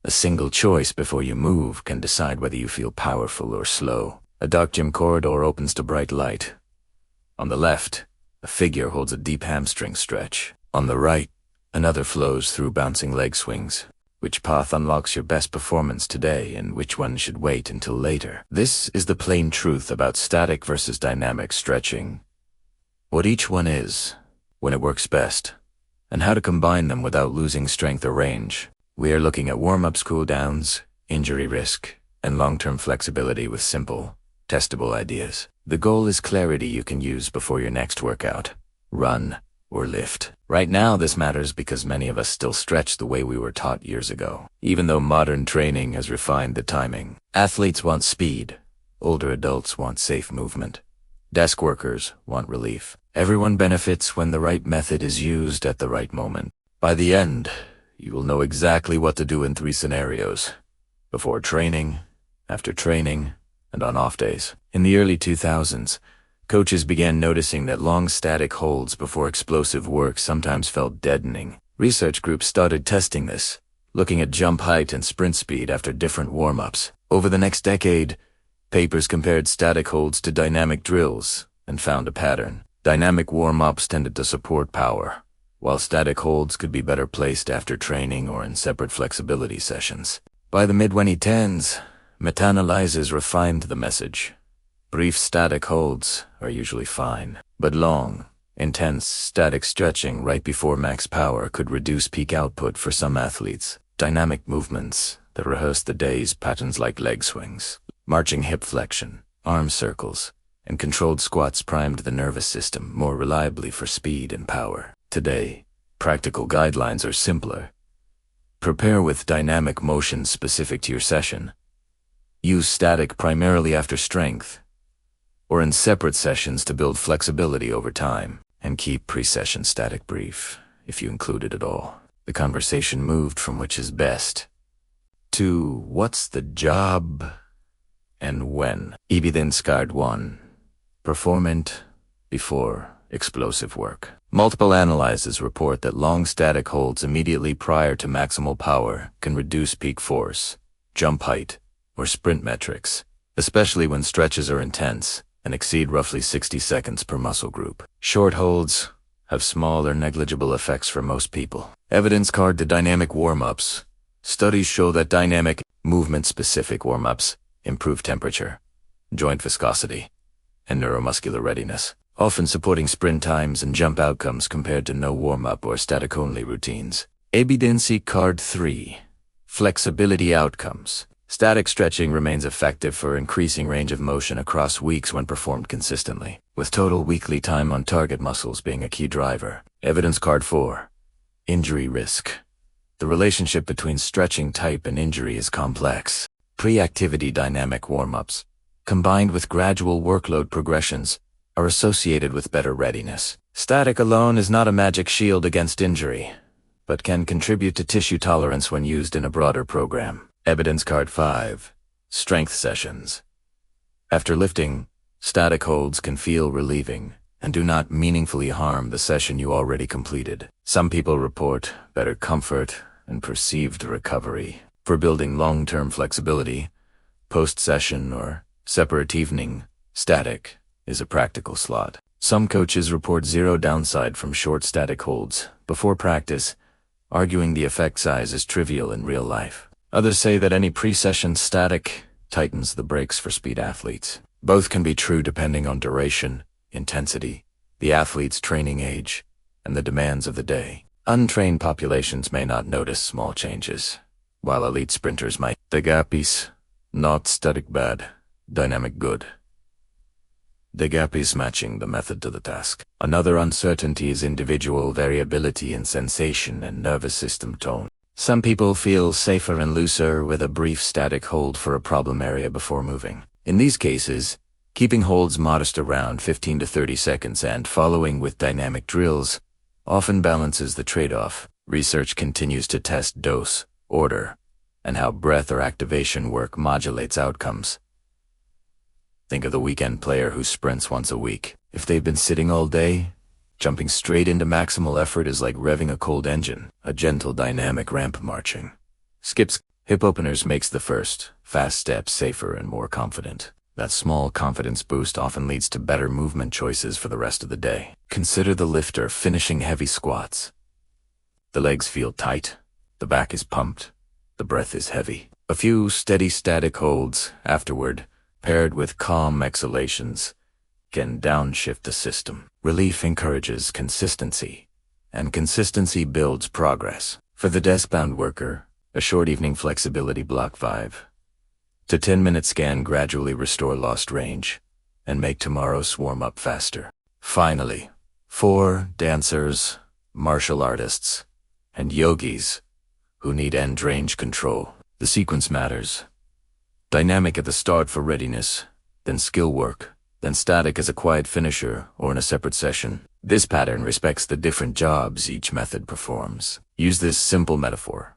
A single choice before you move can decide whether you feel powerful or slow. A dark gym corridor opens to bright light. On the left, a figure holds a deep hamstring stretch. On the right, another flows through bouncing leg swings. Which path unlocks your best performance today and which one should wait until later? This is the plain truth about static versus dynamic stretching. What each one is, when it works best, and how to combine them without losing strength or range. We are looking at warm-ups, cool-downs, injury risk, and long-term flexibility with simple, testable ideas. The goal is clarity you can use before your next workout, run, or lift. Right now, this matters because many of us still stretch the way we were taught years ago. Even though modern training has refined the timing, athletes want speed, older adults want safe movement, desk workers want relief. Everyone benefits when the right method is used at the right moment. By the end, you will know exactly what to do in 3 scenarios: before training, after training, and on off days. In the early 2000s, coaches began noticing that long static holds before explosive work sometimes felt deadening. Research groups started testing this, looking at jump height and sprint speed after different warm-ups. Over the next decade, papers compared static holds to dynamic drills and found a pattern. Dynamic warm-ups tended to support power, while static holds could be better placed after training or in separate flexibility sessions. By the mid-2010s, meta-analyses refined the message. Brief static holds are usually fine, but long, intense static stretching right before max power could reduce peak output for some athletes. Dynamic movements that rehearse the day's patterns like leg swings, marching hip flexion, arm circles, and controlled squats primed the nervous system more reliably for speed and power. Today, practical guidelines are simpler. Prepare with dynamic motions specific to your session. Use static primarily after strength, or in separate sessions to build flexibility over time, and keep pre-session static brief, if you include it at all. The conversation moved from which is best to what's the job and when. Evidence card 1. Performant before explosive work. Multiple analyses report that long static holds immediately prior to maximal power can reduce peak force, jump height, or sprint metrics, especially when stretches are intense and exceed roughly 60 seconds per muscle group. Short holds have small or negligible effects for most people. Evidence card to dynamic warm-ups. Studies show that dynamic, movement-specific warm-ups improve temperature, joint viscosity, and neuromuscular readiness, often supporting sprint times and jump outcomes compared to no warm-up or static-only routines. Evidence card 3. Flexibility outcomes. Static stretching remains effective for increasing range of motion across weeks when performed consistently, with total weekly time on target muscles being a key driver. Evidence card 4. Injury risk. The relationship between stretching type and injury is complex. Pre-activity dynamic warm-ups, combined with gradual workload progressions, are associated with better readiness. Static alone is not a magic shield against injury, but can contribute to tissue tolerance when used in a broader program. Evidence card 5. Strength sessions. After lifting, static holds can feel relieving and do not meaningfully harm the session you already completed. Some people report better comfort and perceived recovery. For building long-term flexibility, post-session or separate evening, static is a practical slot. Some coaches report zero downside from short static holds before practice, arguing the effect size is trivial in real life. Others say that any pre-session static tightens the brakes for speed athletes. Both can be true depending on duration, intensity, the athlete's training age, and the demands of the day. Untrained populations may not notice small changes, while elite sprinters might. The gap is not static bad, dynamic good. The gap is matching the method to the task. Another uncertainty is individual variability in sensation and nervous system tone. Some people feel safer and looser with a brief static hold for a problem area before moving. In these cases, keeping holds modest around 15 to 30 seconds and following with dynamic drills often balances the trade-off. Research continues to test dose, order, and how breath or activation work modulates outcomes. Think of the weekend player who sprints once a week. If they've been sitting all day, jumping straight into maximal effort is like revving a cold engine, a gentle dynamic ramp marching. Skips Hip openers makes the first, fast step safer and more confident. That small confidence boost often leads to better movement choices for the rest of the day. Consider the lifter finishing heavy squats. The legs feel tight, the back is pumped, the breath is heavy. A few steady static holds afterward, paired with calm exhalations, can downshift the system. Relief encourages consistency, and consistency builds progress. For the desk-bound worker, a short evening flexibility block 5 to 10-minute scan gradually restore lost range and make tomorrow's warm-up faster. Finally, for dancers, martial artists, and yogis who need end range control, the sequence matters. Dynamic at the start for readiness, then skill work, then static as a quiet finisher or in a separate session. This pattern respects the different jobs each method performs. Use this simple metaphor.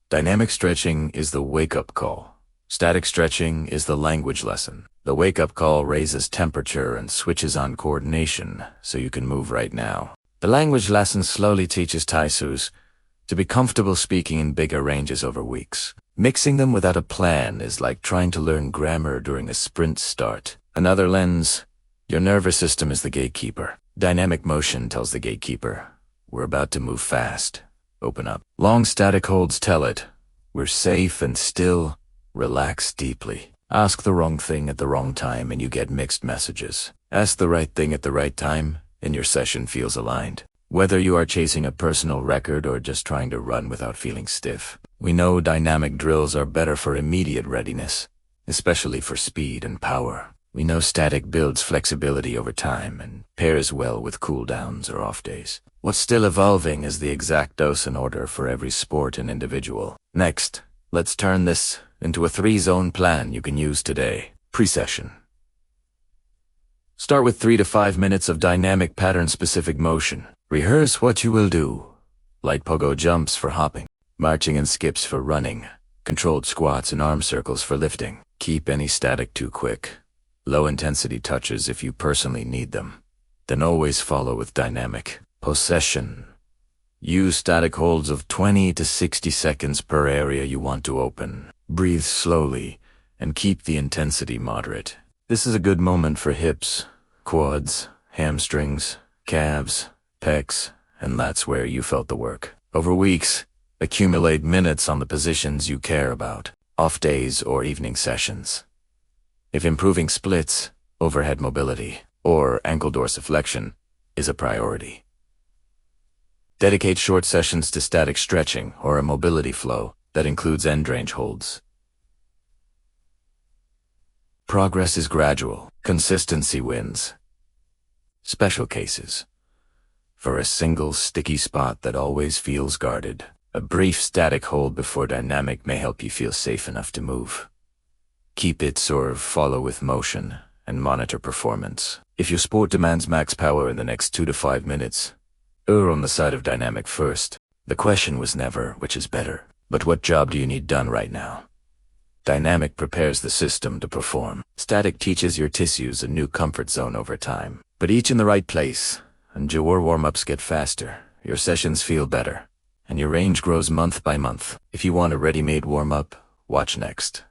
Dynamic stretching is the wake-up call. Static stretching is the language lesson. The wake-up call raises temperature and switches on coordination so you can move right now. The language lesson slowly teaches Taisus to be comfortable speaking in bigger ranges over weeks. Mixing them without a plan is like trying to learn grammar during a sprint start. Another lens, your nervous system is the gatekeeper. Dynamic motion tells the gatekeeper, we're about to move fast. Open up. Long static holds tell it, we're safe and still. Relax deeply. Ask the wrong thing at the wrong time and you get mixed messages. Ask the right thing at the right time and your session feels aligned. Whether you are chasing a personal record or just trying to run without feeling stiff, we know dynamic drills are better for immediate readiness, especially for speed and power. We know static builds flexibility over time and pairs well with cool downs or off days. What's still evolving is the exact dose and order for every sport and individual. Next, let's turn this into a 3-zone plan you can use today. Pre-session. Start with 3 to 5 minutes of dynamic pattern-specific motion. Rehearse what you will do. Light pogo jumps for hopping, marching and skips for running, controlled squats and arm circles for lifting. Keep any static too quick. Low-intensity touches if you personally need them. Then always follow with dynamic. Possession. Use static holds of 20 to 60 seconds per area you want to open. Breathe slowly and keep the intensity moderate. This is a good moment for hips, quads, hamstrings, calves, pecs, and that's where you felt the work. Over weeks, accumulate minutes on the positions you care about, off days or evening sessions. If improving splits, overhead mobility, or ankle dorsiflexion is a priority, dedicate short sessions to static stretching or a mobility flow that includes end range holds. Progress is gradual. Consistency wins. Special cases. For a single sticky spot that always feels guarded, a brief static hold before dynamic may help you feel safe enough to move. Keep it or follow with motion and monitor performance. If your sport demands max power in the next 2 to 5 minutes, err on the side of dynamic first. The question was never which is better, but what job do you need done right now? Dynamic prepares the system to perform. Static teaches your tissues a new comfort zone over time. But each in the right place, and your warm-ups get faster, your sessions feel better, and your range grows month by month. If you want a ready-made warm-up, watch next.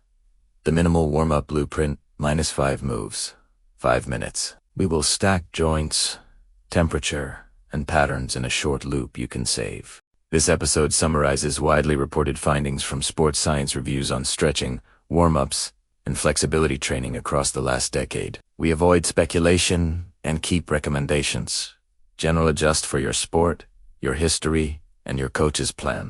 The minimal warm-up blueprint, -5 moves, 5 minutes. We will stack joints, temperature, and patterns in a short loop you can save. This episode summarizes widely reported findings from sports science reviews on stretching, warm-ups, and flexibility training across the last decade. We avoid speculation and keep recommendations. General adjust for your sport, your history, and your coach's plan.